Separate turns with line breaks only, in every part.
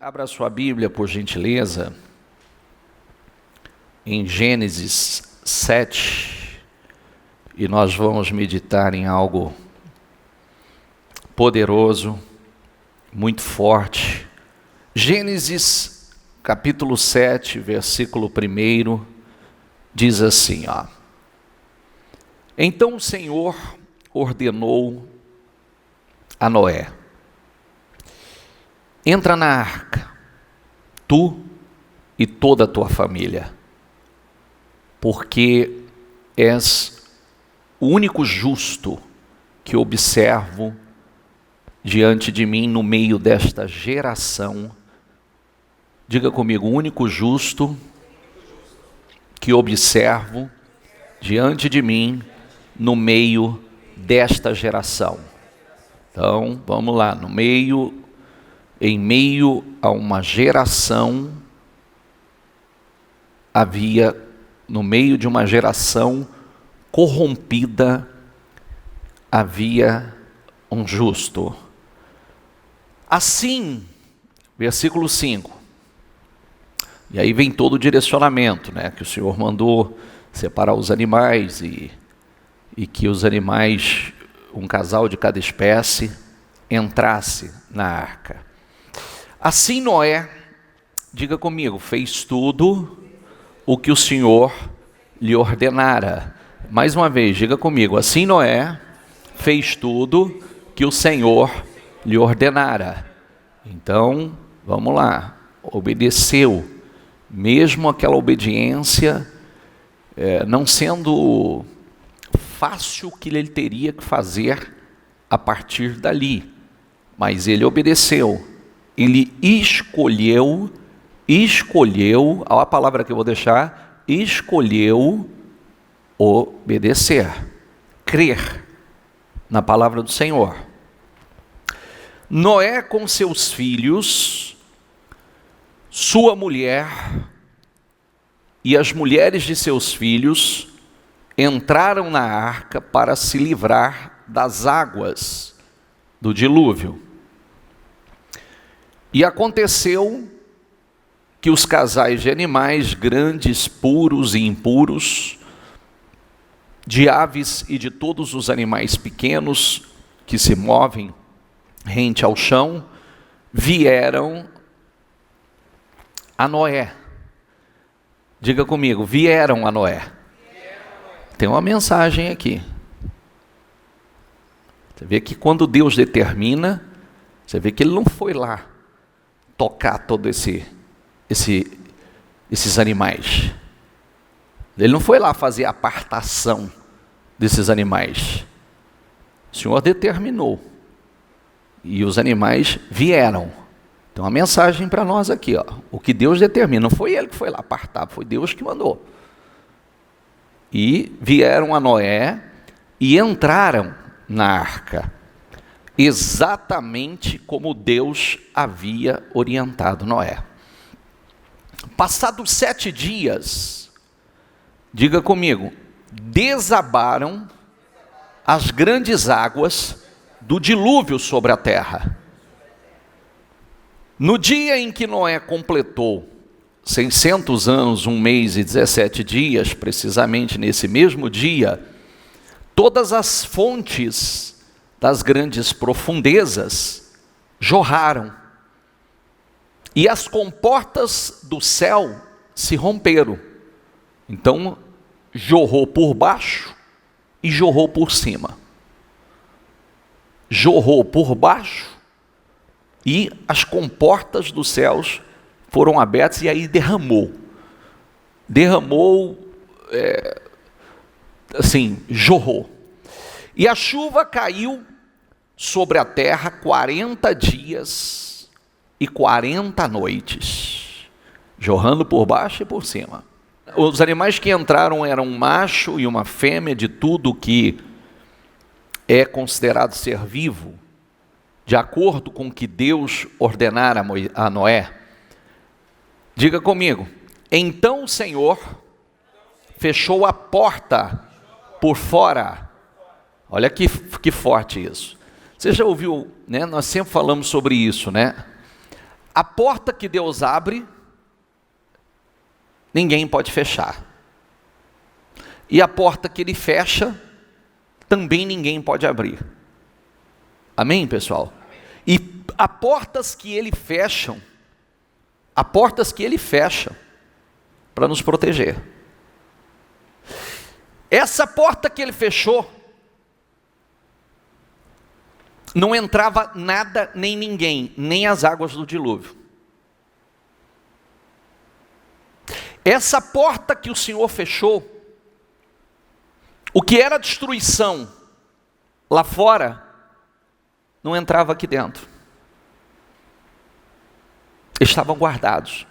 Abra sua Bíblia, por gentileza, em Gênesis 7, e nós vamos meditar em algo poderoso, muito forte. Gênesis, capítulo 7, versículo 1, diz assim, Então o Senhor ordenou a Noé: entra na arca, tu e toda a tua família, porque és o único justo que observo diante de mim no meio desta geração. Diga comigo: o único justo que observo diante de mim no meio desta geração. Então, vamos lá, em meio a uma geração, no meio de uma geração corrompida, havia um justo. Assim, versículo 5, e aí vem todo o direcionamento, que o Senhor mandou separar os animais e que os animais, um casal de cada espécie, entrasse na arca. Assim Noé, diga comigo, fez tudo o que o Senhor lhe ordenara. Mais uma vez, diga comigo, assim Noé fez tudo que o Senhor lhe ordenara. Então, vamos lá, obedeceu, mesmo aquela obediência não sendo fácil o que ele teria que fazer a partir dali, mas ele obedeceu. Ele escolheu, olha a palavra que eu vou deixar, escolheu obedecer, crer na palavra do Senhor. Noé com seus filhos, sua mulher e as mulheres de seus filhos entraram na arca para se livrar das águas do dilúvio. E aconteceu que os casais de animais grandes, puros e impuros, de aves e de todos os animais pequenos que se movem rente ao chão, vieram a Noé. Diga comigo, vieram a Noé. Tem uma mensagem aqui. Você vê que quando Deus determina, você vê que Ele não foi lá tocar todos esses animais. Ele não foi lá fazer a apartação desses animais. O Senhor determinou. E os animais vieram. Tem uma mensagem para nós aqui, O que Deus determina, não foi Ele que foi lá apartar, foi Deus que mandou. E vieram a Noé e entraram na arca, exatamente como Deus havia orientado Noé. Passados 7 dias, diga comigo, desabaram as grandes águas do dilúvio sobre a terra. No dia em que Noé completou 600 anos, 1 mês e 17 dias, precisamente nesse mesmo dia, todas as fontes das grandes profundezas jorraram, e as comportas do céu se romperam. Então, jorrou por baixo e jorrou por cima. Jorrou por baixo e as comportas dos céus foram abertas, e aí derramou, jorrou. E a chuva caiu sobre a terra 40 dias e 40 noites, jorrando por baixo e por cima. Os animais que entraram eram um macho e uma fêmea de tudo que é considerado ser vivo, de acordo com o que Deus ordenara a Noé. Diga comigo, então o Senhor fechou a porta por fora. Olha que forte isso. Você já ouviu, Nós sempre falamos sobre isso, A porta que Deus abre, ninguém pode fechar. E a porta que Ele fecha, também ninguém pode abrir. Amém, pessoal? E há portas que Ele fecha para nos proteger. Essa porta que Ele fechou, não entrava nada nem ninguém, nem as águas do dilúvio. Essa porta que o Senhor fechou, o que era destruição lá fora, não entrava aqui dentro. Estavam guardados,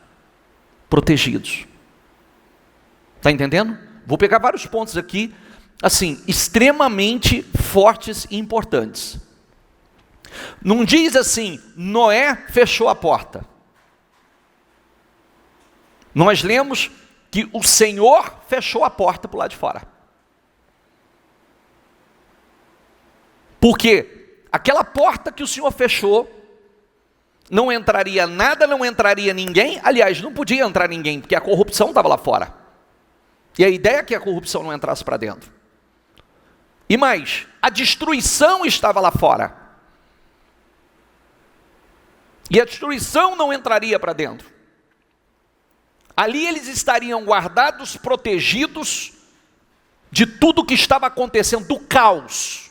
protegidos. Está entendendo? Vou pegar vários pontos aqui, assim, extremamente fortes e importantes. Não diz assim, Noé fechou a porta. Nós lemos que o Senhor fechou a porta para o lado de fora. Porque aquela porta que o Senhor fechou, não entraria nada, não entraria ninguém. Aliás, não podia entrar ninguém, porque a corrupção estava lá fora. E a ideia é que a corrupção não entrasse para dentro. E mais, a destruição estava lá fora. E a destruição não entraria para dentro. Ali eles estariam guardados, protegidos de tudo que estava acontecendo, do caos.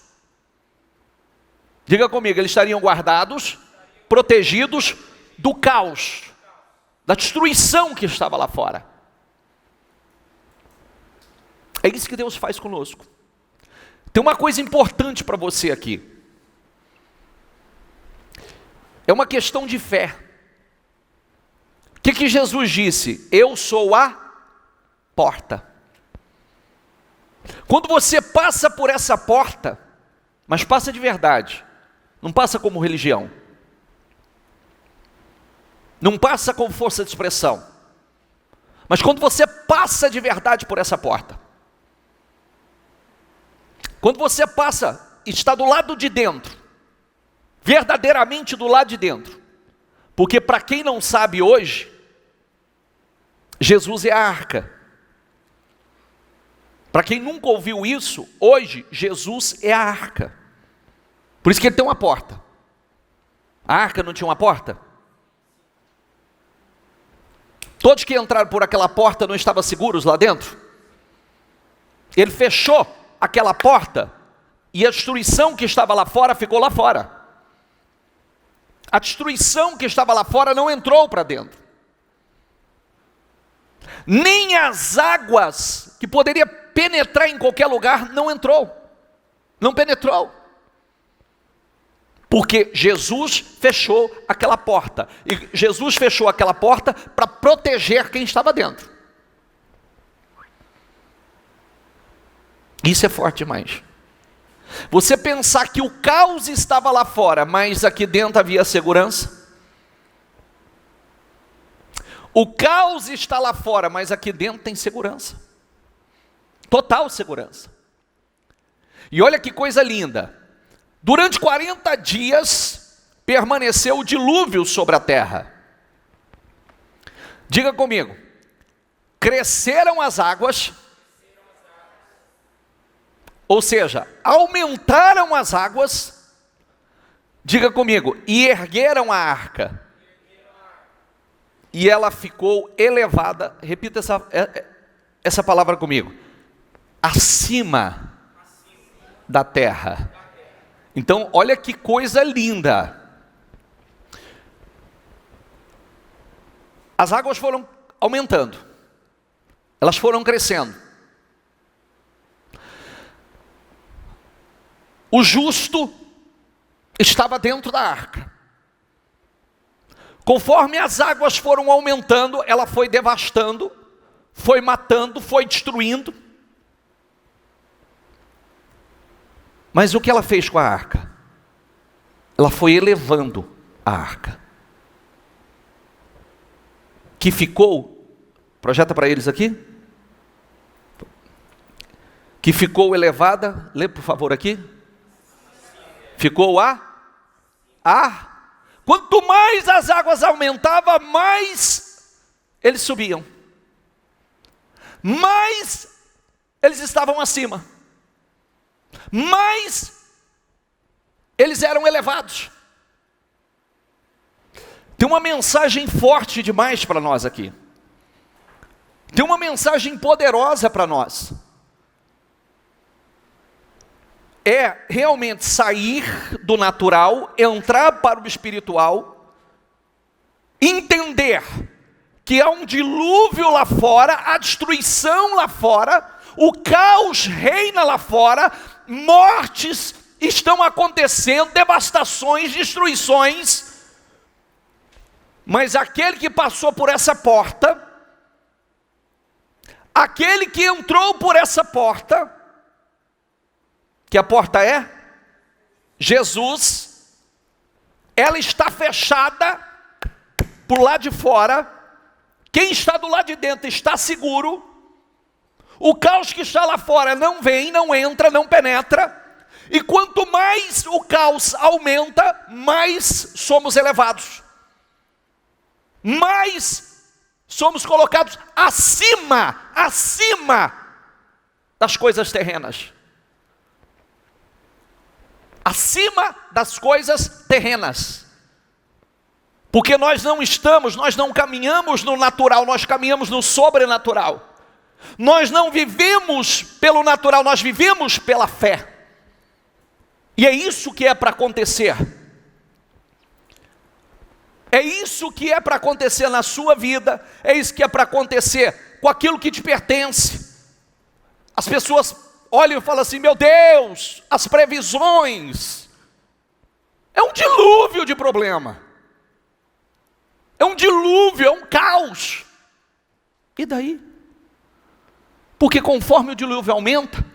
Diga comigo, eles estariam guardados, protegidos do caos, da destruição que estava lá fora. É isso que Deus faz conosco. Tem uma coisa importante para você aqui. É uma questão de fé. O que Jesus disse? Eu sou a porta. Quando você passa por essa porta, mas passa de verdade, não passa como religião, não passa como força de expressão, mas quando você passa de verdade por essa porta, quando você passa, está do lado de dentro, verdadeiramente do lado de dentro, porque para quem não sabe hoje, Jesus é a arca. Para quem nunca ouviu isso, hoje Jesus é a arca. Por isso que ele tem uma porta. A arca não tinha uma porta? Todos que entraram por aquela porta não estavam seguros lá dentro? Ele fechou aquela porta e a destruição que estava lá fora ficou lá fora. A destruição que estava lá fora não entrou para dentro. Nem as águas que poderia penetrar em qualquer lugar não entrou. Não penetrou. Porque Jesus fechou aquela porta. E Jesus fechou aquela porta para proteger quem estava dentro. Isso é forte demais. Você pensar que o caos estava lá fora, mas aqui dentro havia segurança. O caos está lá fora, mas aqui dentro tem segurança. Total segurança. E olha que coisa linda. Durante 40 dias, permaneceu o dilúvio sobre a terra. Diga comigo. Cresceram as águas. Ou seja, aumentaram as águas. Diga comigo. E ergueram a arca. E ela ficou elevada. Repita essa palavra comigo. Acima da terra. Então, olha que coisa linda. As águas foram aumentando. Elas foram crescendo. O justo estava dentro da arca. Conforme as águas foram aumentando, ela foi devastando, foi matando, foi destruindo. Mas o que ela fez com a arca? Ela foi elevando a arca. Que ficou, projeta para eles aqui. Que ficou elevada, lê por favor aqui. Ficou Quanto mais as águas aumentavam, mais eles subiam. Mais eles estavam acima. Mais eles eram elevados. Tem uma mensagem forte demais para nós aqui. Tem uma mensagem poderosa para nós. É realmente sair do natural, entrar para o espiritual, entender que há um dilúvio lá fora, a destruição lá fora, o caos reina lá fora, mortes estão acontecendo, devastações, destruições, mas aquele que passou por essa porta, aquele que entrou por essa porta, que a porta é Jesus, ela está fechada por lá de fora, quem está do lado de dentro está seguro, o caos que está lá fora não vem, não entra, não penetra, e quanto mais o caos aumenta, mais somos elevados, mais somos colocados acima das coisas terrenas. Acima das coisas terrenas. Porque nós não caminhamos no natural, nós caminhamos no sobrenatural. Nós não vivemos pelo natural, nós vivemos pela fé. E é isso que é para acontecer. É isso que é para acontecer na sua vida, é isso que é para acontecer com aquilo que te pertence. As pessoas olham e falam assim: meu Deus, as previsões. É um dilúvio de problema. É um dilúvio, é um caos. E daí? Porque conforme o dilúvio aumenta,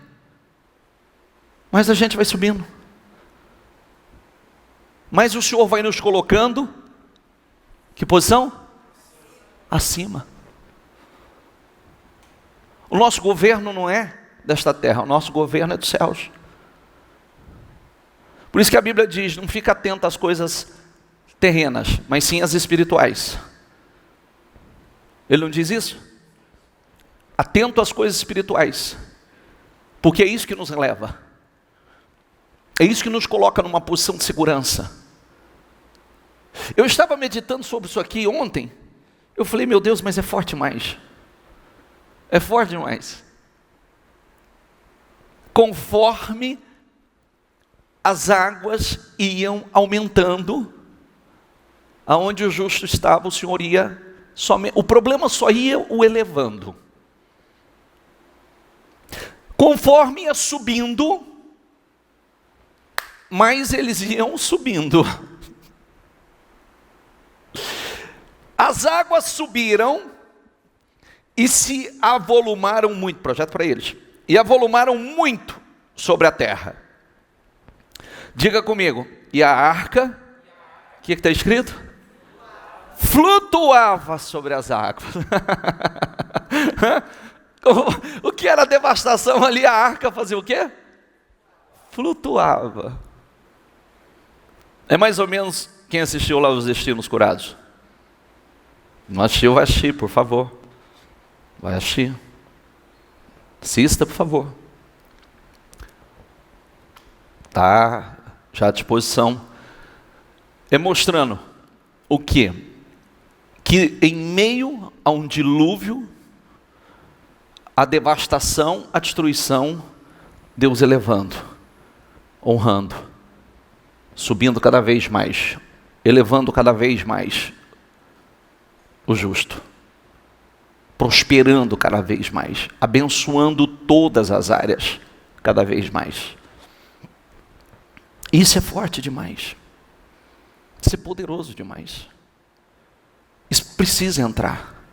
mais a gente vai subindo. Mas o Senhor vai nos colocando, que posição? Acima. O nosso governo não é desta terra, o nosso governo é dos céus. Por isso que a Bíblia diz: não fica atento às coisas terrenas, mas sim às espirituais. Ele não diz isso? Atento às coisas espirituais, porque é isso que nos eleva, é isso que nos coloca numa posição de segurança. Eu estava meditando sobre isso aqui ontem, eu falei: meu Deus, mas é forte demais, é forte demais. Conforme as águas iam aumentando, aonde o justo estava, o Senhor ia somente, o problema só ia o elevando. Conforme ia subindo, mais eles iam subindo. As águas subiram e se avolumaram muito, projeto para eles, e avolumaram muito sobre a terra. Diga comigo: e a arca, o que está escrito? Flutuava sobre as águas. O que era devastação ali, a arca fazia o quê? Flutuava. É mais ou menos quem assistiu lá Os Destinos Curados. Não assistiu, vai assistir, por favor. Vai assistir. Assista, por favor. Está já à disposição. É mostrando o quê? Que em meio a um dilúvio, a devastação, a destruição, Deus elevando, honrando, subindo cada vez mais, elevando cada vez mais o justo, prosperando cada vez mais, abençoando todas as áreas cada vez mais. Isso é forte demais, isso é poderoso demais. Isso precisa entrar,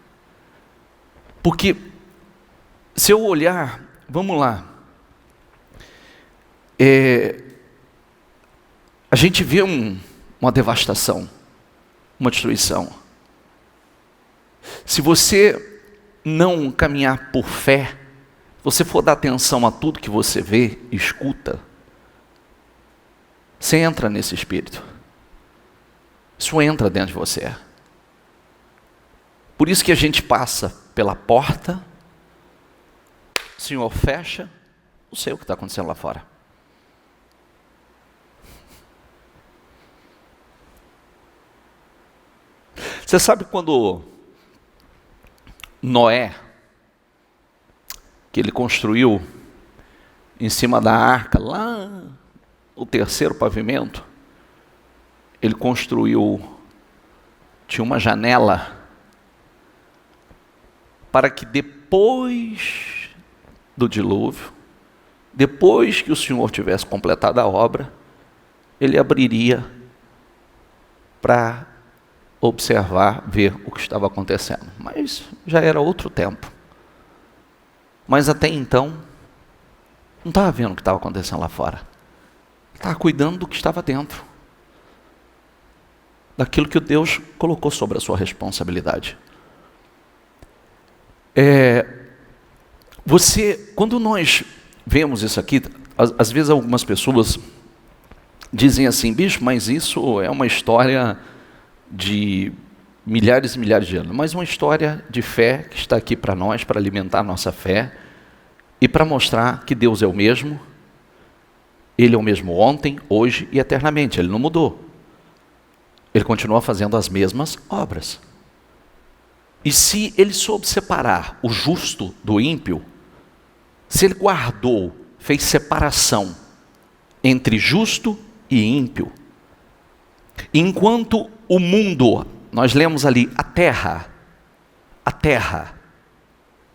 porque se eu olhar, vamos lá, a gente vê uma devastação, uma destruição. Se você não caminhar por fé, você for dar atenção a tudo que você vê, escuta, você entra nesse espírito. Isso entra dentro de você. Por isso que a gente passa pela porta, o Senhor fecha, não sei o que está acontecendo lá fora. Você sabe quando Noé, que ele construiu em cima da arca, lá no terceiro pavimento, ele construiu, tinha uma janela, para que depois do dilúvio, depois que o Senhor tivesse completado a obra, ele abriria para observar, ver o que estava acontecendo. Mas já era outro tempo. Mas até então, não estava vendo o que estava acontecendo lá fora. Estava cuidando do que estava dentro. Daquilo que Deus colocou sobre a sua responsabilidade. Quando nós vemos isso aqui, às vezes algumas pessoas dizem assim, bicho, mas isso é uma história de milhares e milhares de anos, mas uma história de fé que está aqui para nós, para alimentar a nossa fé e para mostrar que Deus é o mesmo, Ele é o mesmo ontem, hoje e eternamente, Ele não mudou. Ele continua fazendo as mesmas obras. E se Ele soube separar o justo do ímpio, se Ele guardou, fez separação entre justo e ímpio, enquanto o mundo, nós lemos ali, a terra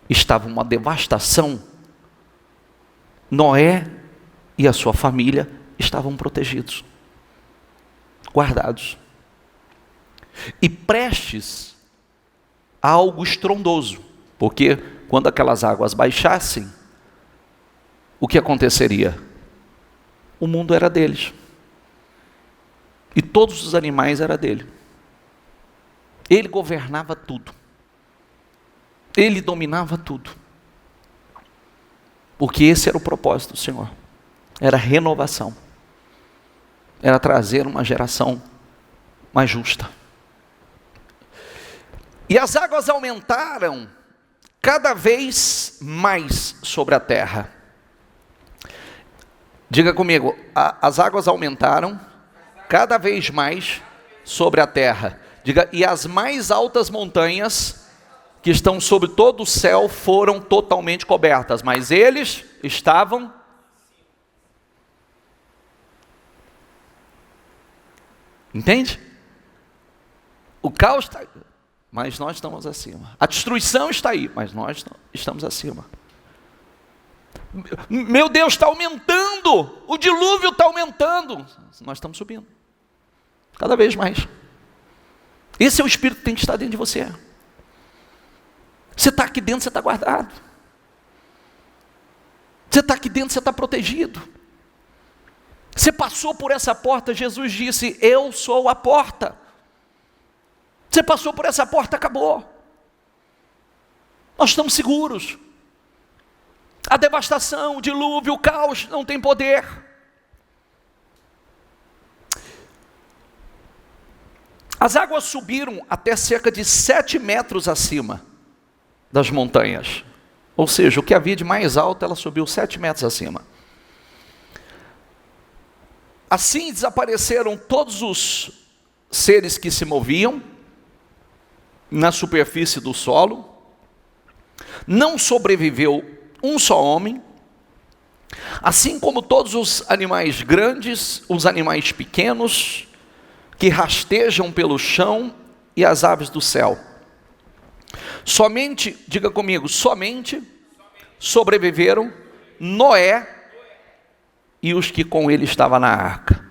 estava uma devastação, Noé e a sua família estavam protegidos, guardados, e prestes a algo estrondoso, porque quando aquelas águas baixassem, o que aconteceria? O mundo era deles. E todos os animais eram dele. Ele governava tudo. Ele dominava tudo. Porque esse era o propósito do Senhor. Era renovação. Era trazer uma geração mais justa. E as águas aumentaram cada vez mais sobre a terra. Diga comigo, as águas aumentaram cada vez mais sobre a terra. Diga, e as mais altas montanhas que estão sobre todo o céu foram totalmente cobertas, mas eles estavam entende? O caos está aí, mas nós estamos acima. A destruição está aí, mas nós estamos acima. Meu Deus, está aumentando, o dilúvio está aumentando, nós estamos subindo, cada vez mais. Esse é o Espírito que tem que estar dentro de você. Você está aqui dentro, você está guardado. Você está aqui dentro, você está protegido. Você passou por essa porta, Jesus disse, eu sou a porta. Você passou por essa porta, acabou. Nós estamos seguros. A devastação, o dilúvio, o caos não tem poder. As águas subiram até cerca de 7 metros acima das montanhas. Ou seja, o que havia de mais alto, ela subiu 7 metros acima. Assim desapareceram todos os seres que se moviam na superfície do solo. Não sobreviveu um só homem, assim como todos os animais grandes, os animais pequenos, que rastejam pelo chão e as aves do céu. Somente, diga comigo, somente sobreviveram Noé e os que com ele estavam na arca.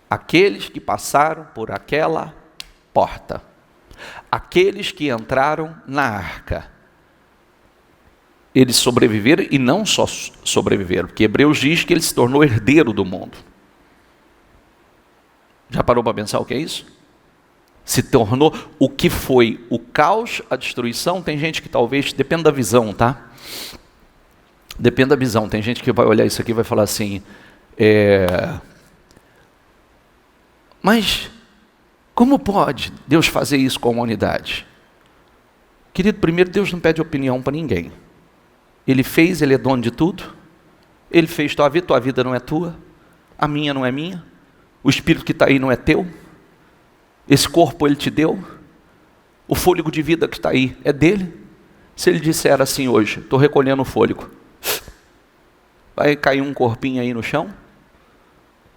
Aqueles que passaram por aquela porta. Aqueles que entraram na arca. Eles sobreviveram e não só sobreviveram, porque Hebreus diz que ele se tornou herdeiro do mundo. Já parou para pensar o que é isso? Se tornou o que foi o caos, a destruição. Tem gente que talvez, depende da visão, tá? Depende da visão. Tem gente que vai olhar isso aqui e vai falar assim, mas Como pode Deus fazer isso com a humanidade? Querido, primeiro, Deus não pede opinião para ninguém. Ele fez, Ele é dono de tudo. Ele fez tua vida não é tua, a minha não é minha, o espírito que está aí não é teu, esse corpo Ele te deu, o fôlego de vida que está aí é dele. Se Ele disser assim hoje, estou recolhendo o fôlego, vai cair um corpinho aí no chão,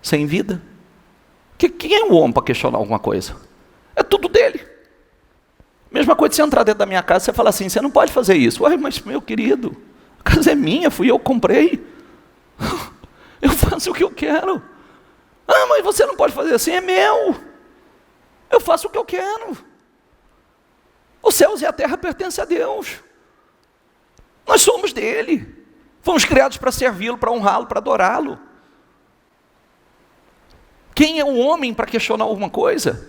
sem vida? Quem é o homem para questionar alguma coisa? É tudo dele. Mesma coisa se você entrar dentro da minha casa, você fala assim, você não pode fazer isso. Ué, mas meu querido, a casa é minha, fui eu que comprei. Eu faço o que eu quero. Ah, mas você não pode fazer assim, é meu. Eu faço o que eu quero. Os céus e a terra pertencem a Deus. Nós somos dele. Fomos criados para servi-lo, para honrá-lo, para adorá-lo. Quem é o homem para questionar alguma coisa?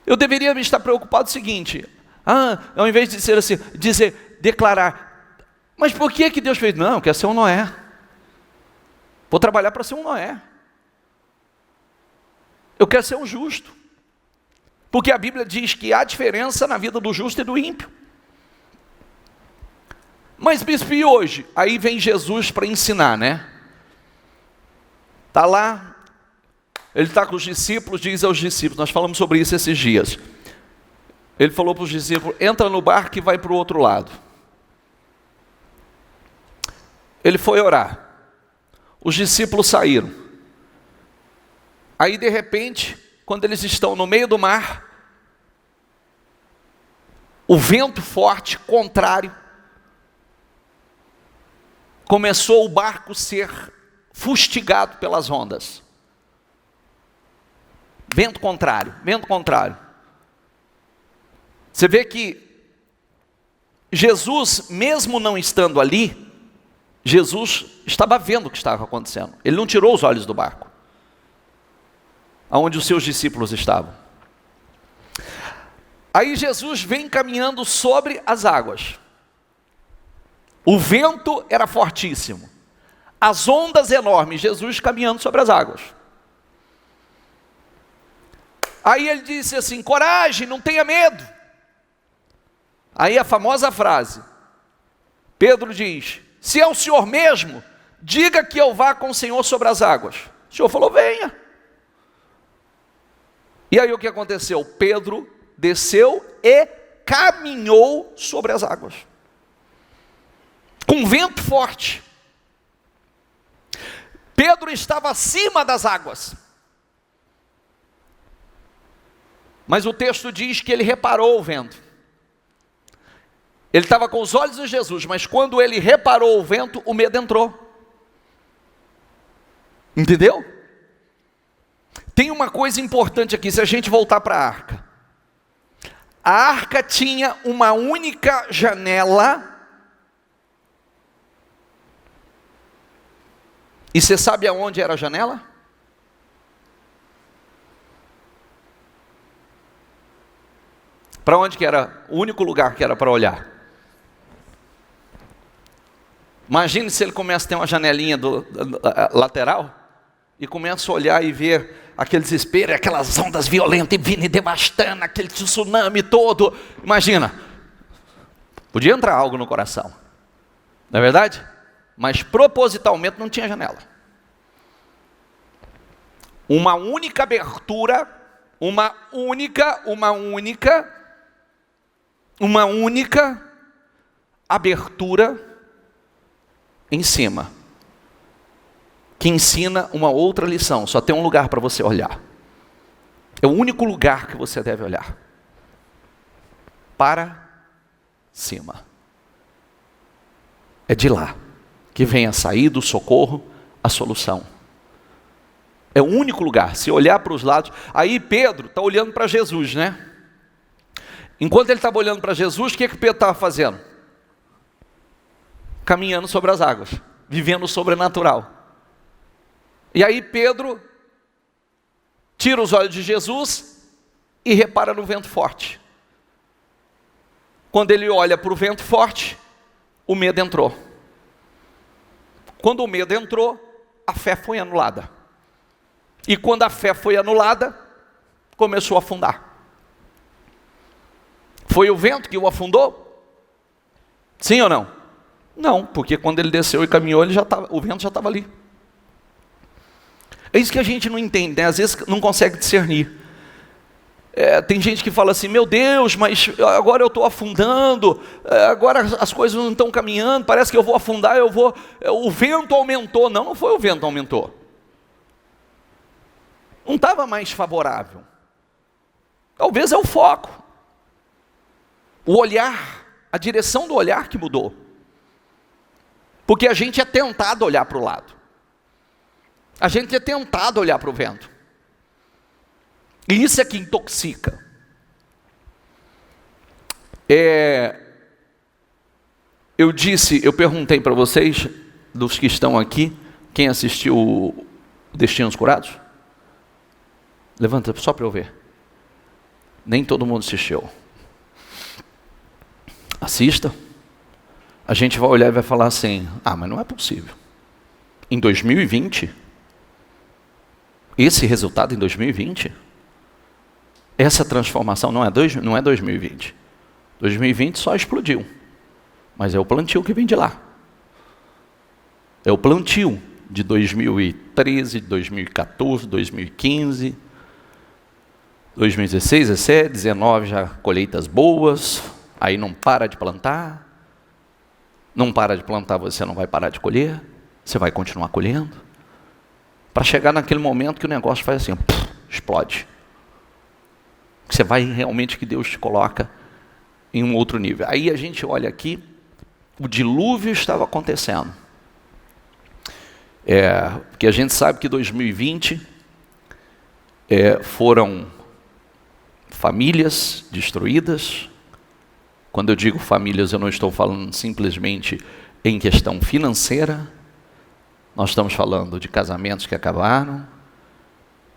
Eu deveria estar preocupado com o seguinte, ao invés de ser assim, declarar, mas por que Deus fez? Não, eu quero ser um Noé. Vou trabalhar para ser um Noé. Eu quero ser um justo. Porque a Bíblia diz que há diferença na vida do justo e do ímpio. Mas bispo, e hoje? Aí vem Jesus para ensinar, né? Está lá, Ele está com os discípulos, diz aos discípulos, nós falamos sobre isso esses dias. Ele falou para os discípulos, entra no barco e vai para o outro lado. Ele foi orar. Os discípulos saíram. Aí de repente, quando eles estão no meio do mar, o vento forte, contrário, começou o barco a ser fustigado pelas ondas. Vento contrário, vento contrário. Você vê que Jesus, mesmo não estando ali, Jesus estava vendo o que estava acontecendo. Ele não tirou os olhos do barco, aonde os seus discípulos estavam. Aí Jesus vem caminhando sobre as águas. O vento era fortíssimo, as ondas enormes, Jesus caminhando sobre as águas. Aí ele disse assim, coragem, não tenha medo. Aí a famosa frase, Pedro diz, se é o Senhor mesmo, diga que eu vá com o Senhor sobre as águas. O Senhor falou, venha. E aí o que aconteceu? Pedro desceu e caminhou sobre as águas, com vento forte. Pedro estava acima das águas, mas o texto diz que ele reparou o vento. Ele estava com os olhos em Jesus, mas quando ele reparou o vento, o medo entrou. Entendeu? Tem uma coisa importante aqui, se a gente voltar para a arca. A arca tinha uma única janela. E você sabe aonde era a janela? Para onde que era? O único lugar que era para olhar. Imagine se ele começa a ter uma janelinha lateral e começa a olhar e ver aquele desespero, aquelas ondas violentas e vindo e devastando, aquele tsunami todo. Imagina, podia entrar algo no coração, não é verdade? Mas propositalmente não tinha janela. Uma única abertura, uma única abertura em cima, que ensina uma outra lição. Só tem um lugar para você olhar. É o único lugar que você deve olhar. Para cima. É de lá que vem a saída, o socorro, a solução. É o único lugar. Se olhar para os lados, aí Pedro está olhando para Jesus, né? Enquanto ele estava olhando para Jesus, o que Pedro estava fazendo? Caminhando sobre as águas, vivendo o sobrenatural. E aí Pedro tira os olhos de Jesus e repara no vento forte. Quando ele olha para o vento forte, o medo entrou. Quando o medo entrou, a fé foi anulada. E quando a fé foi anulada, começou a afundar. Foi o vento que o afundou? Sim ou não? Não, porque quando ele desceu e caminhou, o vento já estava ali. É isso que a gente não entende, né? Às vezes não consegue discernir. Tem gente que fala assim, meu Deus, mas agora eu estou afundando, agora as coisas não estão caminhando, parece que eu vou afundar, o vento aumentou. Não, não foi o vento que aumentou. Não estava mais favorável. Talvez é o foco. O olhar, a direção do olhar que mudou. Porque a gente é tentado a olhar para o lado. A gente é tentado a olhar para o vento. E isso é que intoxica. Eu perguntei para vocês, dos que estão aqui, quem assistiu o Destinos Curados? Levanta só para eu ver. Nem todo mundo assistiu. Assista. A gente vai olhar e vai falar assim, mas não é possível. Em 2020? Esse resultado em 2020? Essa transformação não é 2020. 2020 só explodiu. Mas é o plantio que vem de lá. É o plantio de 2013, 2014, 2015, 2016, 17, 19 já colheitas boas, aí não para de plantar. Não para de plantar, você não vai parar de colher, você vai continuar colhendo, para chegar naquele momento que o negócio faz assim, explode. Você vai realmente que Deus te coloca em um outro nível. Aí a gente olha aqui, o dilúvio estava acontecendo. Porque a gente sabe que 2020 foram famílias destruídas. Quando eu digo famílias, eu não estou falando simplesmente em questão financeira. Nós estamos falando de casamentos que acabaram,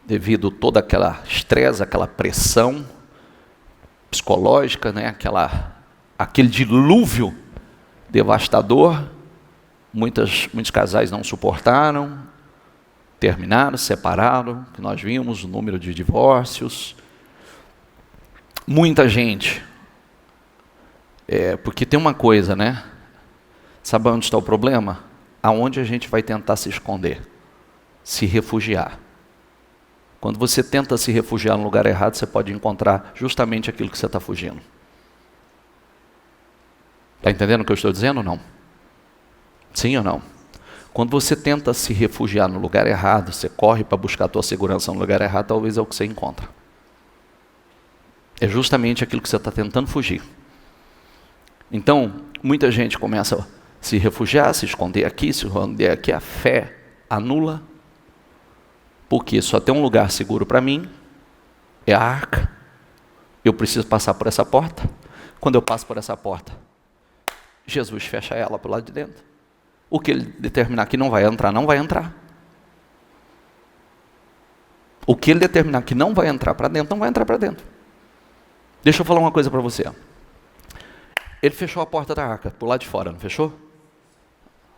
devido a toda aquela estresse, aquela pressão psicológica, né? Aquele dilúvio devastador. Muitos casais não suportaram, terminaram, separaram, que nós vimos o número de divórcios. Muita gente. Porque tem uma coisa, né? Sabe onde está o problema? Aonde a gente vai tentar se esconder, se refugiar. Quando você tenta se refugiar no lugar errado, você pode encontrar justamente aquilo que você está fugindo. Está entendendo o que eu estou dizendo ou não? Sim ou não? Quando você tenta se refugiar no lugar errado, você corre para buscar a tua segurança no lugar errado, talvez é o que você encontra. É justamente aquilo que você está tentando fugir. Então, muita gente começa a se refugiar, se esconder aqui, a fé anula, porque só tem um lugar seguro para mim, é a arca, eu preciso passar por essa porta. Quando eu passo por essa porta, Jesus fecha ela para o lado de dentro. O que ele determinar que não vai entrar, não vai entrar. O que ele determinar que não vai entrar para dentro, não vai entrar para dentro. Deixa eu falar uma coisa para você. Ele fechou a porta da arca, por lado de fora, não fechou?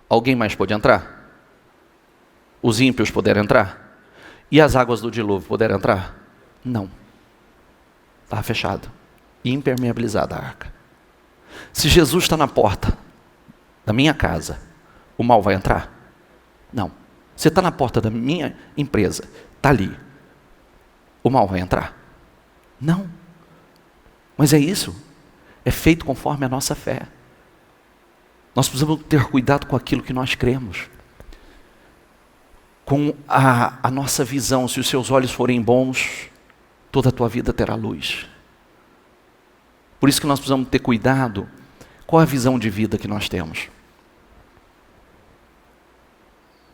Alguém mais pôde entrar? Os ímpios puderam entrar? E as águas do dilúvio puderam entrar? Não. Estava fechado. Impermeabilizada a arca. Se Jesus está na porta da minha casa, o mal vai entrar? Não. Você está na porta da minha empresa, está ali. O mal vai entrar? Não. Mas é isso. É feito conforme a nossa fé. Nós precisamos ter cuidado com aquilo que nós cremos. Com a nossa visão. Se os seus olhos forem bons, toda a tua vida terá luz. Por isso que nós precisamos ter cuidado. Qual a visão de vida que nós temos?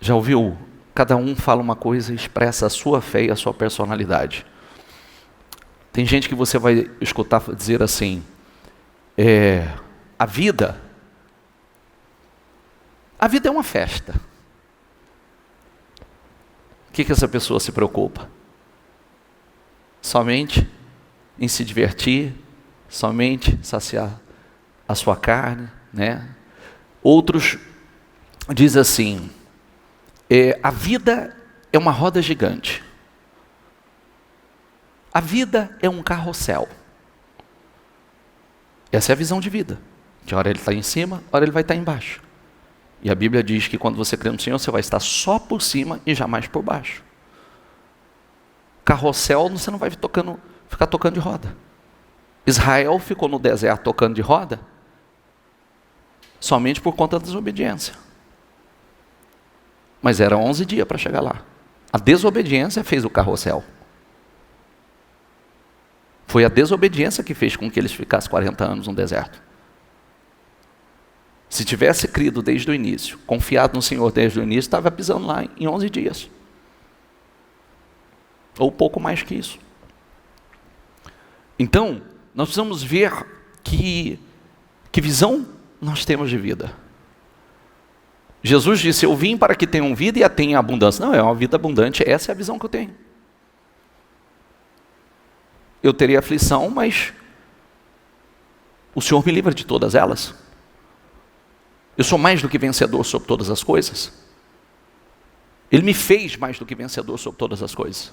Já ouviu? Cada um fala uma coisa e expressa a sua fé e a sua personalidade. Tem gente que você vai escutar dizer assim, a vida é uma festa. O que essa pessoa se preocupa? Somente em se divertir, somente saciar a sua carne, né? Outros dizem assim, a vida é uma roda gigante. A vida é um carrossel. Essa é a visão de vida. De hora ele está em cima, hora ele vai estar embaixo. E a Bíblia diz que quando você crê no Senhor, você vai estar só por cima e jamais por baixo. Carrossel, você não vai ficar tocando de roda. Israel ficou no deserto tocando de roda somente por conta da desobediência. Mas eram 11 dias para chegar lá. A desobediência fez o carrossel. Foi a desobediência que fez com que eles ficassem 40 anos no deserto. Se tivesse crido desde o início, confiado no Senhor desde o início, estava pisando lá em 11 dias. Ou pouco mais que isso. Então, nós precisamos ver que visão nós temos de vida. Jesus disse, eu vim para que tenham vida e a tenham em abundância. Não, é uma vida abundante, essa é a visão que eu tenho. Eu terei aflição, mas o Senhor me livra de todas elas. Eu sou mais do que vencedor sobre todas as coisas. Ele me fez mais do que vencedor sobre todas as coisas.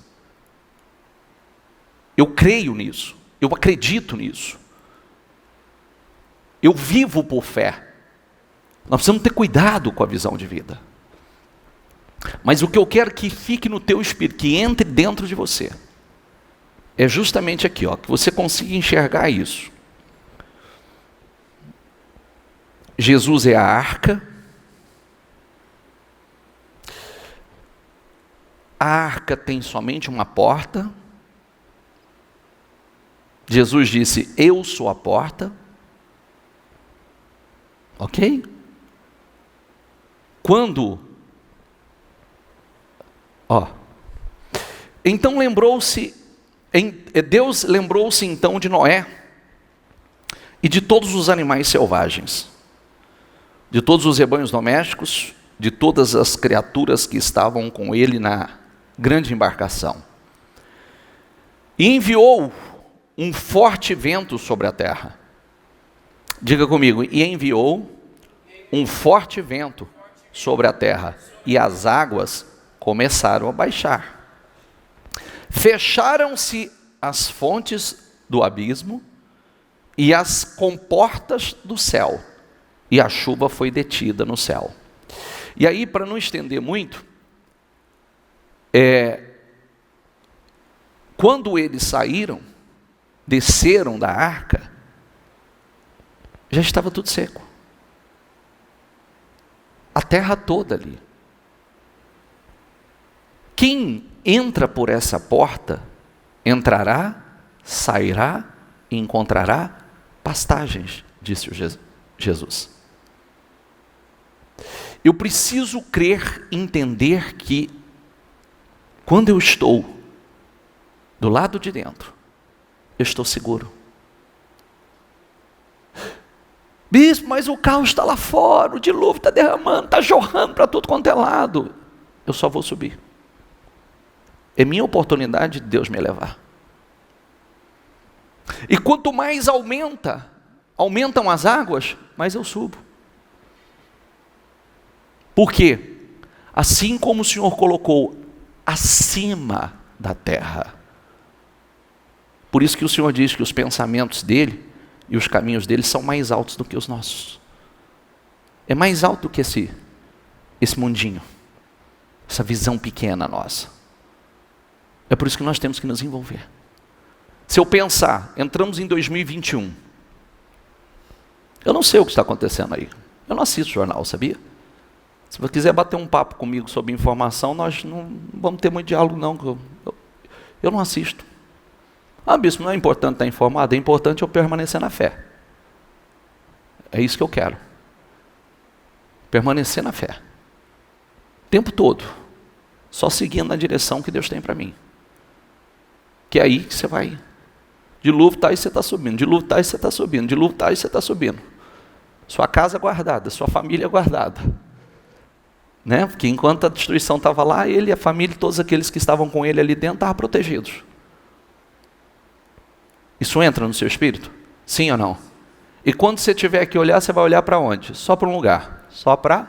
Eu creio nisso, eu acredito nisso. Eu vivo por fé. Nós precisamos ter cuidado com a visão de vida. Mas o que eu quero que fique no teu espírito, que entre dentro de você, é justamente aqui, ó, que você consiga enxergar isso. Jesus é a arca. A arca tem somente uma porta. Jesus disse, eu sou a porta. Ok? Quando? Então Deus lembrou-se então de Noé e de todos os animais selvagens, de todos os rebanhos domésticos, de todas as criaturas que estavam com ele na grande embarcação. E enviou um forte vento sobre a terra. Diga comigo, e enviou um forte vento sobre a terra, e as águas começaram a baixar. Fecharam-se as fontes do abismo e as comportas do céu, e a chuva foi detida no céu. E aí, para não estender muito, quando eles saíram, desceram da arca, já estava tudo seco. A terra toda ali. Quem entra por essa porta, entrará, sairá e encontrará pastagens, disse Jesus. Eu preciso crer, entender que, quando eu estou do lado de dentro, eu estou seguro. Bispo, mas o carro está lá fora, o dilúvio está derramando, está jorrando para tudo quanto é lado. Eu só vou subir. É minha oportunidade de Deus me levar. E quanto mais aumentam as águas, mais eu subo. Por quê? Assim como o Senhor colocou acima da terra. Por isso que o Senhor diz que os pensamentos dele e os caminhos dele são mais altos do que os nossos. É mais alto do que esse mundinho, essa visão pequena nossa. É por isso que nós temos que nos envolver. Se eu pensar, entramos em 2021, eu não sei o que está acontecendo aí. Eu não assisto jornal, sabia? Se você quiser bater um papo comigo sobre informação, nós não vamos ter muito diálogo não. Eu não assisto. Bispo, não é importante estar informado, é importante eu permanecer na fé. É isso que eu quero. Permanecer na fé. O tempo todo. Só seguindo na direção que Deus tem para mim. Que é aí que você vai. Dilúvio está e você está subindo. Dilúvio está e você está subindo. Dilúvio está e você está subindo. Sua casa guardada, sua família guardada. Né? Porque enquanto a destruição estava lá, ele, a família e todos aqueles que estavam com ele ali dentro estavam protegidos. Isso entra no seu espírito? Sim ou não? E quando você tiver que olhar, você vai olhar para onde? Só para um lugar. Só para...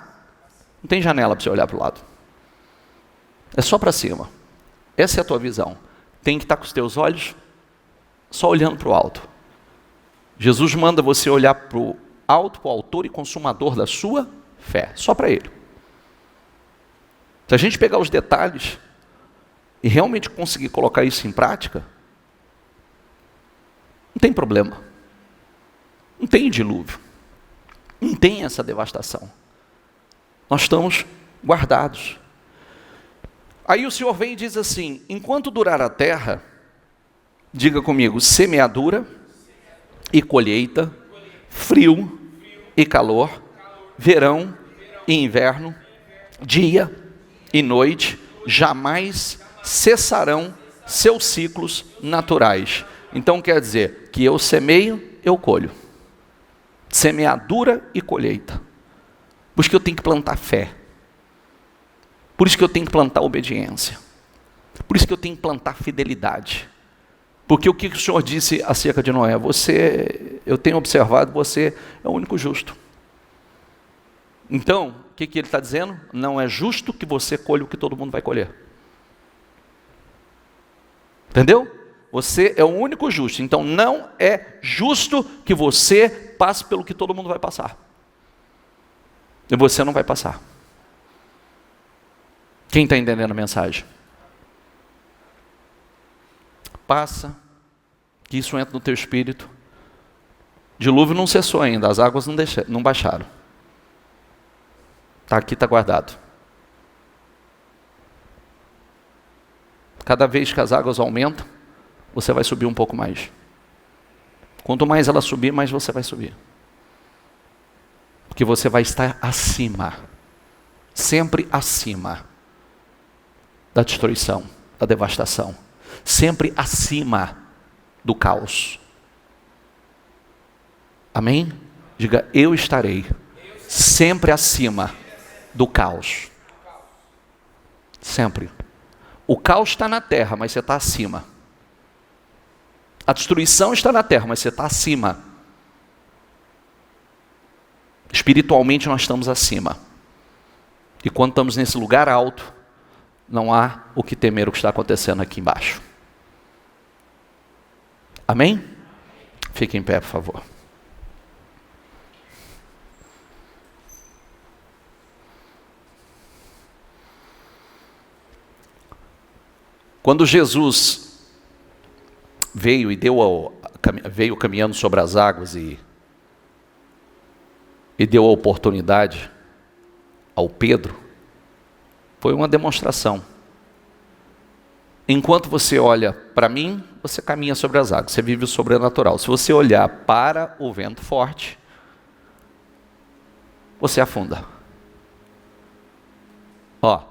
Não tem janela para você olhar para o lado. É só para cima. Essa é a tua visão. Tem que estar com os teus olhos só olhando para o alto. Jesus manda você olhar para o alto, para o autor e consumador da sua fé, só para Ele. Se a gente pegar os detalhes e realmente conseguir colocar isso em prática, não tem problema. Não tem dilúvio. Não tem essa devastação. Nós estamos guardados. Aí o Senhor vem e diz assim: enquanto durar a terra, diga comigo, semeadura e colheita, frio e calor, verão e inverno, dia e noite, jamais cessarão seus ciclos naturais. Então quer dizer que eu semeio, eu colho. Semeadura e colheita. Por isso que eu tenho que plantar fé. Por isso que eu tenho que plantar obediência. Por isso que eu tenho que plantar fidelidade. Porque o que o Senhor disse acerca de Noé? Eu tenho observado, você é o único justo. Então, o que ele está dizendo? Não é justo que você colha o que todo mundo vai colher. Entendeu? Você é o único justo. Então, não é justo que você passe pelo que todo mundo vai passar. E você não vai passar. Quem está entendendo a mensagem? Passa, que isso entra no teu espírito. Dilúvio não cessou ainda, as águas não baixaram. Está aqui, está guardado. Cada vez que as águas aumentam, você vai subir um pouco mais. Quanto mais ela subir, mais você vai subir. Porque você vai estar acima. Sempre acima da destruição, da devastação. Sempre acima do caos. Amém? Diga, eu estarei sempre acima do caos. Sempre. O caos está na terra, mas você está acima. A destruição está na terra, mas você está acima. Espiritualmente nós estamos acima. E quando estamos nesse lugar alto, não há o que temer o que está acontecendo aqui embaixo. Amém? Fique em pé, por favor. Quando Jesus veio e veio caminhando sobre as águas e deu a oportunidade ao Pedro, foi uma demonstração. Enquanto você olha para mim, você caminha sobre as águas, você vive o sobrenatural. Se você olhar para o vento forte, você afunda.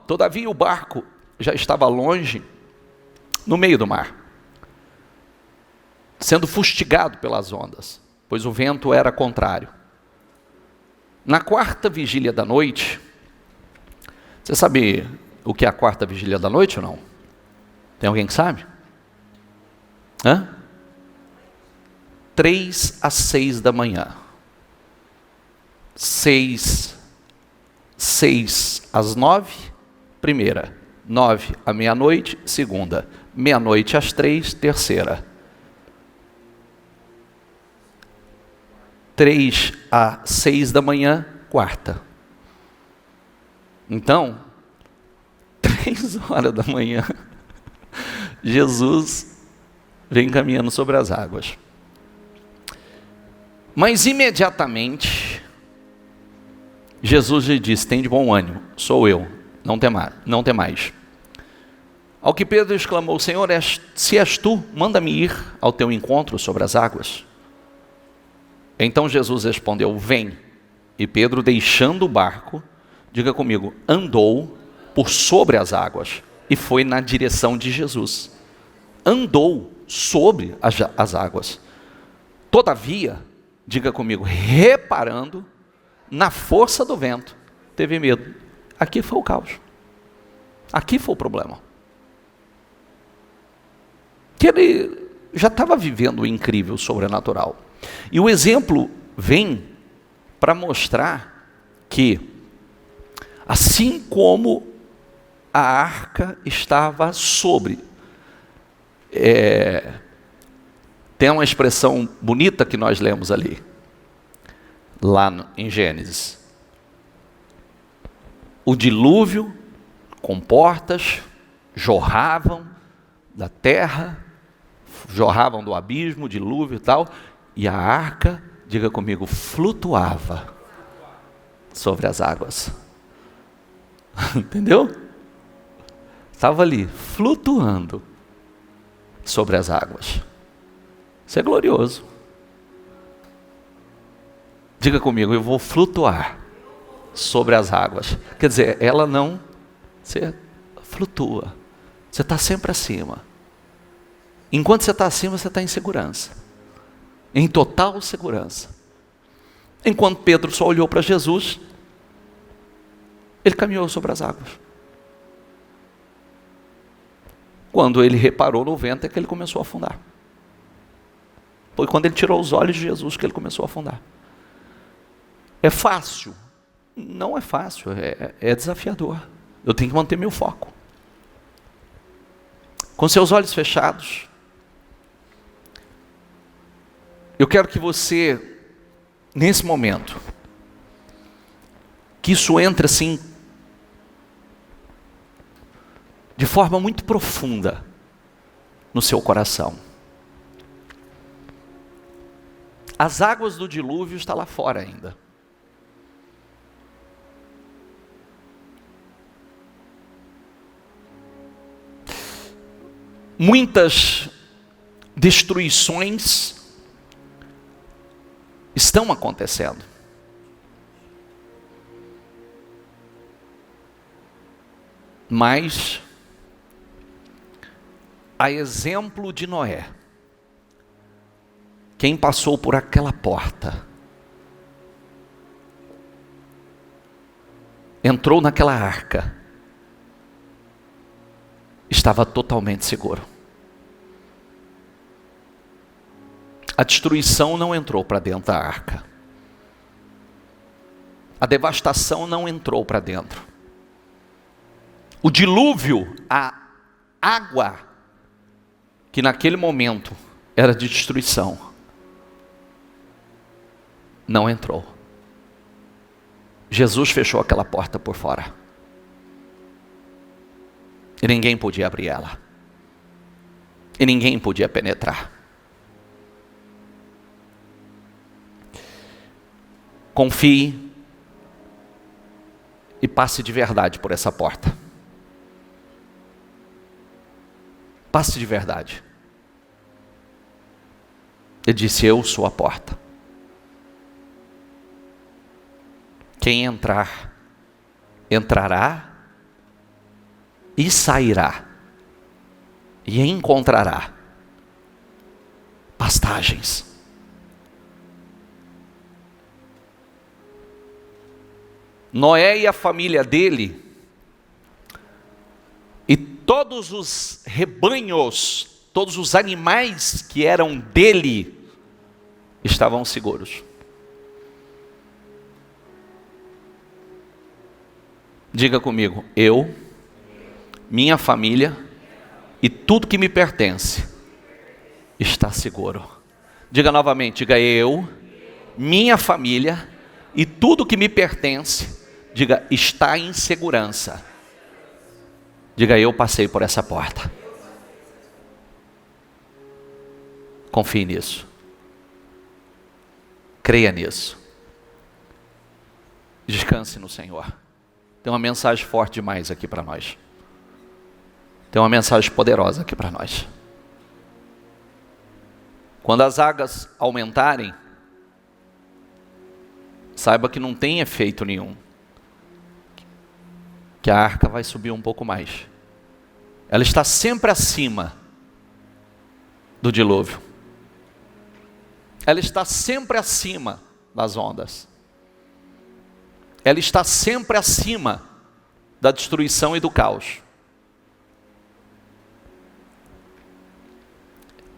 Todavia o barco já estava longe, no meio do mar, sendo fustigado pelas ondas, pois o vento era contrário. Na quarta vigília da noite, você sabe o que é a quarta vigília da noite ou não? Tem alguém que sabe? 3 às 6 da manhã. 6 às 9, primeira. 9 à meia-noite, segunda. Meia-noite às 3, terceira. 3 às 6 da manhã, quarta. Então, 3 horas da manhã, Jesus vem caminhando sobre as águas. Mas imediatamente, Jesus lhe disse: tem de bom ânimo, sou eu, não temais. Ao que Pedro exclamou: Senhor, se és tu, manda-me ir ao teu encontro sobre as águas. Então Jesus respondeu: vem. E Pedro, deixando o barco, diga comigo, andou por sobre as águas e foi na direção de Jesus. Andou sobre as águas. Todavia, diga comigo, reparando na força do vento, teve medo. Aqui foi o caos. Aqui foi o problema. Que ele já estava vivendo o incrível, o sobrenatural. E o exemplo vem para mostrar que, assim como a arca estava sobre Tem uma expressão bonita que nós lemos ali, em Gênesis. O dilúvio com portas jorravam da terra, jorravam do abismo, dilúvio e tal, e a arca, diga comigo, flutuava sobre as águas. Entendeu? Estava ali, flutuando sobre as águas. Isso é glorioso. Diga comigo, eu vou flutuar sobre as águas. Quer dizer, ela não, você flutua. Você está sempre acima. Enquanto você está acima, você está em segurança. Em total segurança. Enquanto Pedro só olhou para Jesus, ele caminhou sobre as águas. Quando ele reparou no vento, é que ele começou a afundar. Foi quando ele tirou os olhos de Jesus que ele começou a afundar. É fácil? Não é fácil, é desafiador. Eu tenho que manter meu foco. Com seus olhos fechados, eu quero que você, nesse momento, que isso entre assim, de forma muito profunda, no seu coração. As águas do dilúvio estão lá fora ainda. Muitas destruições estão acontecendo. Mas, a exemplo de Noé, quem passou por aquela porta, entrou naquela arca, estava totalmente seguro. A destruição não entrou para dentro da arca. A devastação não entrou para dentro. O dilúvio, a água, que naquele momento era de destruição, não entrou. Jesus fechou aquela porta por fora. E ninguém podia abrir ela. E ninguém podia penetrar. Confie e passe de verdade por essa porta. Passe de verdade. Ele disse, eu sou a porta. Quem entrar, entrará e sairá. E encontrará pastagens. Noé e a família dele, e todos os rebanhos, todos os animais que eram dele, estavam seguros. Diga comigo, eu, minha família e tudo que me pertence está seguro. Diga novamente, diga eu, minha família e tudo que me pertence, diga, está em segurança. Diga, eu passei por essa porta. Confie nisso. Creia nisso. Descanse no Senhor. Tem uma mensagem forte demais aqui para nós. Tem uma mensagem poderosa aqui para nós. Quando as águas aumentarem, saiba que não tem efeito nenhum. Que a arca vai subir um pouco mais. Ela está sempre acima do dilúvio. Ela está sempre acima das ondas. Ela está sempre acima da destruição e do caos.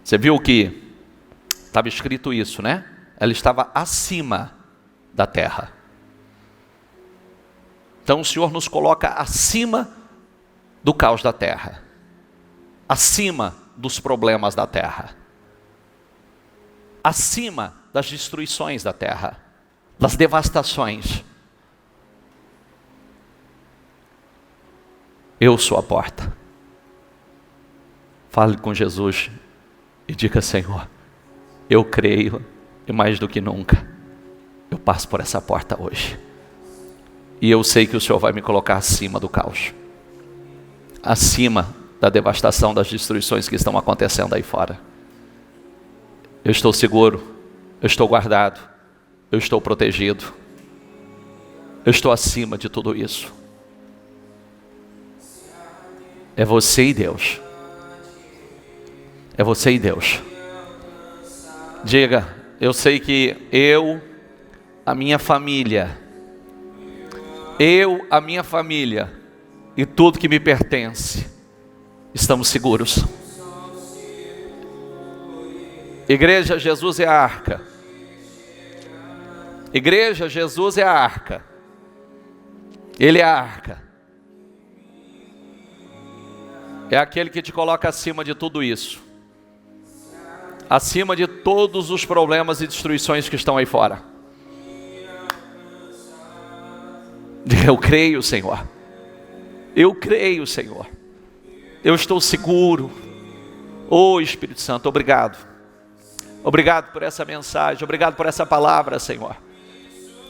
Você viu que estava escrito isso, né? Ela estava acima da terra. Então o Senhor nos coloca acima do caos da terra, acima dos problemas da terra. acima das destruições da terra, das devastações. Eu sou a porta. Fale com Jesus e diga: Senhor, eu creio e mais do que nunca, eu passo por essa porta hoje. E eu sei que o Senhor vai me colocar acima do caos, acima da devastação, das destruições que estão acontecendo aí fora. Eu estou seguro, eu estou guardado, eu estou protegido, eu estou acima de tudo isso. É você e Deus. É você e Deus. Diga: eu sei que eu, a minha família e tudo que me pertence, estamos seguros. Igreja, Jesus é a arca. Igreja, Jesus é a arca. Ele é a arca. É aquele que te coloca acima de tudo isso, acima de todos os problemas e destruições que estão aí fora. Eu creio, Senhor. Eu creio, Senhor. Eu estou seguro. Oh, Espírito Santo, obrigado. Obrigado por essa mensagem. Obrigado por essa palavra, Senhor.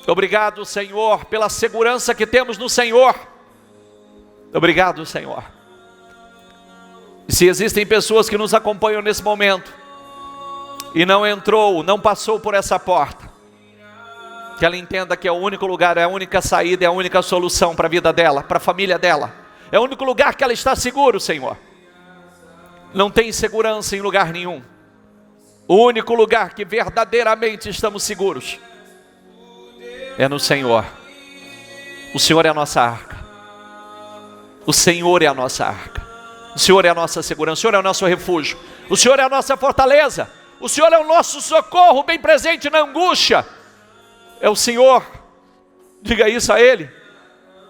Obrigado, Senhor, pela segurança que temos no Senhor. Obrigado, Senhor. E se existem pessoas que nos acompanham nesse momento e não passou por essa porta, que ela entenda que é o único lugar, é a única saída, é a única solução para a vida dela, para a família dela. É o único lugar que ela está seguro, Senhor. Não tem segurança em lugar nenhum. O único lugar que verdadeiramente estamos seguros é no Senhor. O Senhor é a nossa arca. O Senhor é a nossa arca. O Senhor é a nossa segurança. O Senhor é o nosso refúgio. O Senhor é a nossa fortaleza. O Senhor é o nosso socorro bem presente na angústia. É o Senhor. Diga isso a Ele.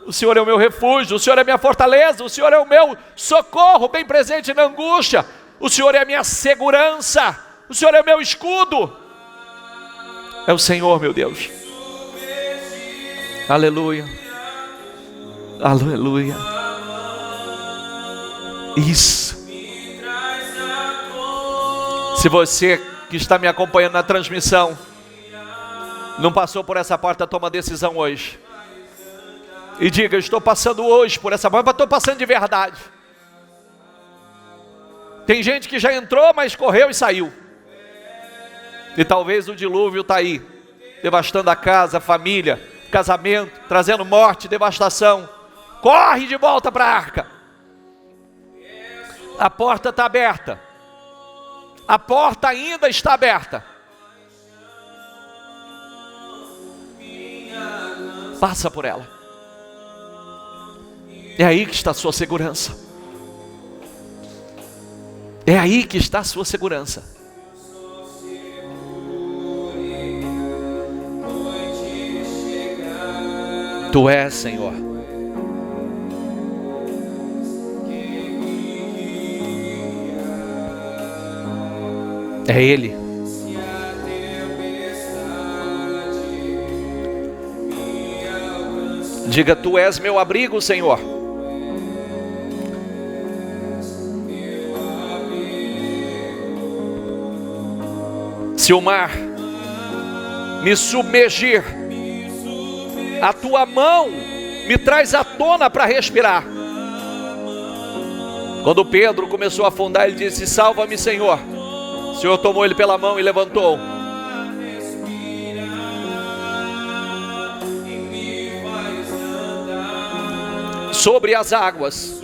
O Senhor é o meu refúgio. O Senhor é a minha fortaleza. O Senhor é o meu socorro bem presente na angústia. O Senhor é a minha segurança. O Senhor é o meu escudo. É o Senhor, meu Deus. Aleluia. Aleluia. Isso. Se você que está me acompanhando na transmissão não passou por essa porta, toma decisão hoje. E diga: eu estou passando hoje por essa porta, mas estou passando de verdade. Tem gente que já entrou, mas correu e saiu. E talvez o dilúvio está aí, devastando a casa, a família, casamento, trazendo morte, devastação. Corre de volta para a arca. A porta está aberta. A porta ainda está aberta. Passa por ela. É aí que está a sua segurança. É aí que está a sua segurança. Tu és, Senhor. É Ele. Diga: Tu és meu abrigo, Senhor. Se o mar me submergir, a tua mão me traz à tona para respirar. Quando Pedro começou a afundar, ele disse: salva-me, Senhor. O Senhor tomou ele pela mão e levantou. Sobre as águas,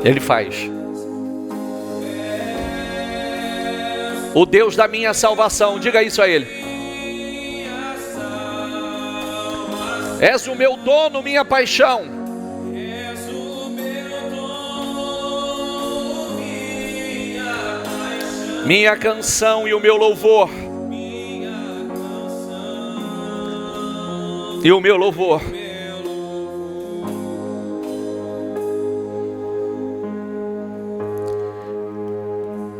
Ele faz. O Deus da minha salvação, diga isso a Ele. És o meu dono, minha paixão. Minha canção e o meu louvor. E o meu louvor.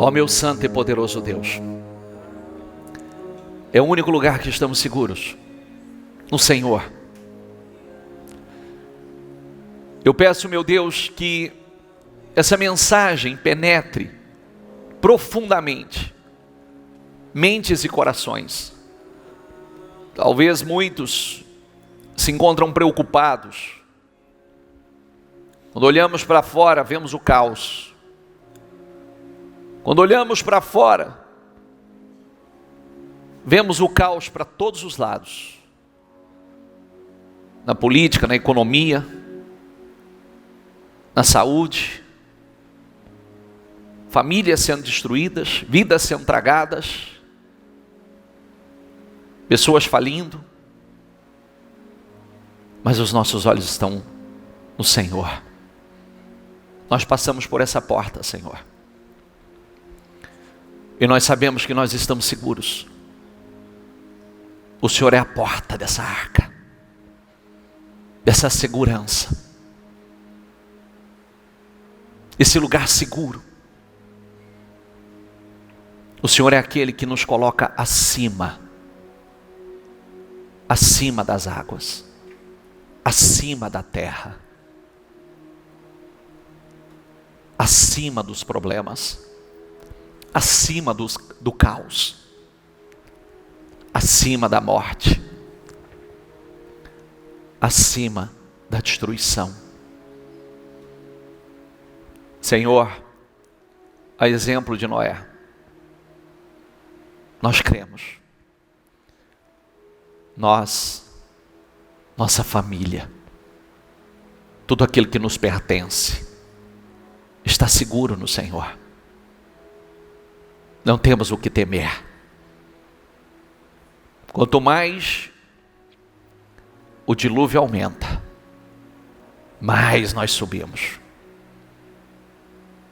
Ó meu santo e poderoso Deus, é o único lugar que estamos seguros, no Senhor. Eu peço, meu Deus, que essa mensagem penetre profundamente mentes e corações. Talvez muitos se encontram preocupados. Quando olhamos para fora, vemos o caos. Quando olhamos para fora, vemos o caos para todos os lados. Na política, na economia, na saúde, famílias sendo destruídas, vidas sendo tragadas, pessoas falindo, mas os nossos olhos estão no Senhor. Nós passamos por essa porta, Senhor, e nós sabemos que nós estamos seguros. O Senhor é a porta dessa arca, dessa segurança, esse lugar seguro. O Senhor é aquele que nos coloca acima das águas, acima da terra, acima dos problemas, acima do caos, acima da morte, acima da destruição. Senhor, a exemplo de Noé, nós cremos, nossa família, tudo aquilo que nos pertence, está seguro no Senhor. Não temos o que temer. Quanto mais o dilúvio aumenta, mais nós subimos,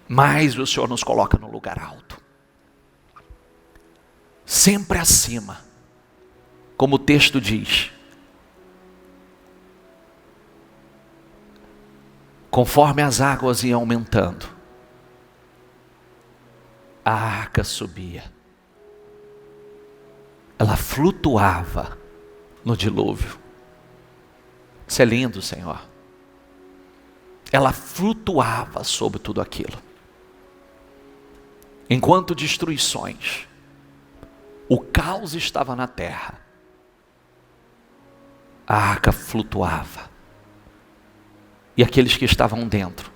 mais o Senhor nos coloca no lugar alto, sempre acima, como o texto diz, conforme as águas iam aumentando, a arca subia, ela flutuava no dilúvio. Isso é lindo, Senhor. Ela flutuava sobre tudo aquilo. Enquanto destruições, o caos estava na terra, a arca flutuava. E aqueles que estavam dentro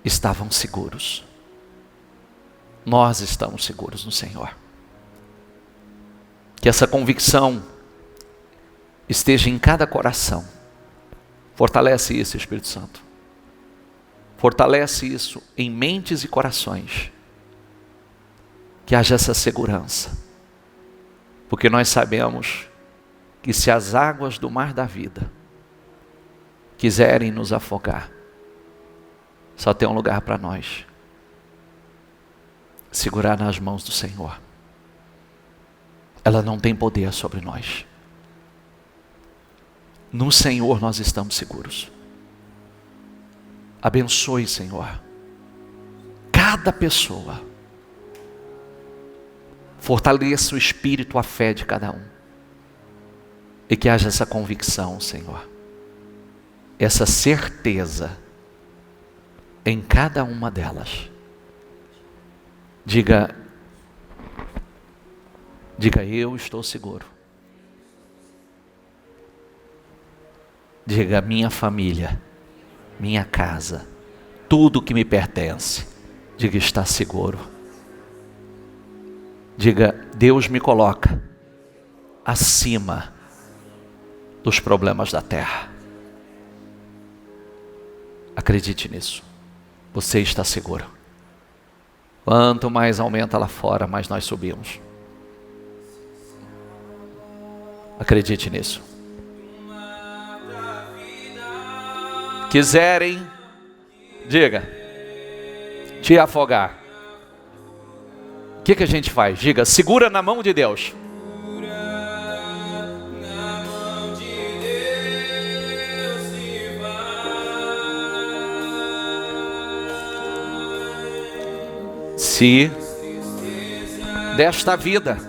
estavam seguros. Nós estamos seguros no Senhor. Que essa convicção esteja em cada coração. Fortalece isso, Espírito Santo. Fortalece isso em mentes e corações. Que haja essa segurança. Porque nós sabemos que se as águas do mar da vida quiserem nos afogar, só tem um lugar para nós: segurar nas mãos do Senhor. Ela não tem poder sobre nós. No Senhor nós estamos seguros. Abençoe, Senhor, cada pessoa. Fortaleça o espírito, a fé de cada um. E que haja essa convicção, Senhor, essa certeza em cada uma delas. Diga, eu estou seguro. Diga, minha família, minha casa, tudo que me pertence, diga, está seguro. Diga, Deus me coloca acima dos problemas da terra. Acredite nisso. Você está seguro. Quanto mais aumenta lá fora, mais nós subimos. Acredite nisso. Quiserem, diga, te afogar. O que a gente faz? Diga, segura na mão de Deus. se desta vida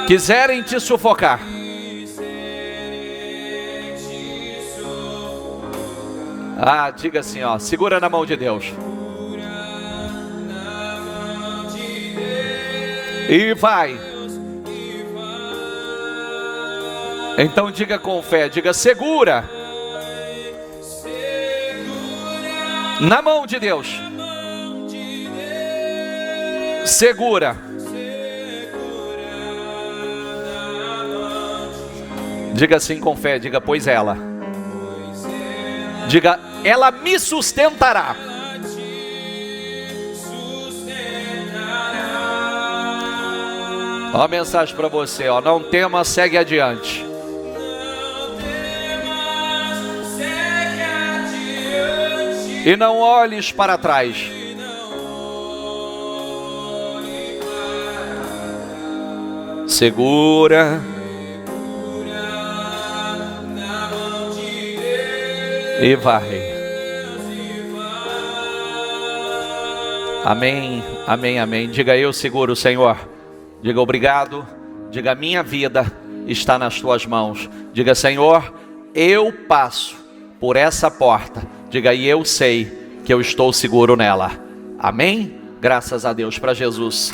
quiserem te sufocar, diga assim, ó, segura na mão de Deus. E vai. Então diga com fé, diga segura na mão de Deus. Segura. Diga assim com fé, diga pois ela. Diga, ela me sustentará. Ó a mensagem para você, ó, não tema, segue adiante. E não olhes para trás. Segura. E vai. Amém, amém, amém. Diga eu seguro, Senhor. Diga obrigado. Diga minha vida está nas tuas mãos. Diga Senhor, eu passo por essa porta. Diga e eu sei que eu estou seguro nela. Amém? Graças a Deus, para Jesus.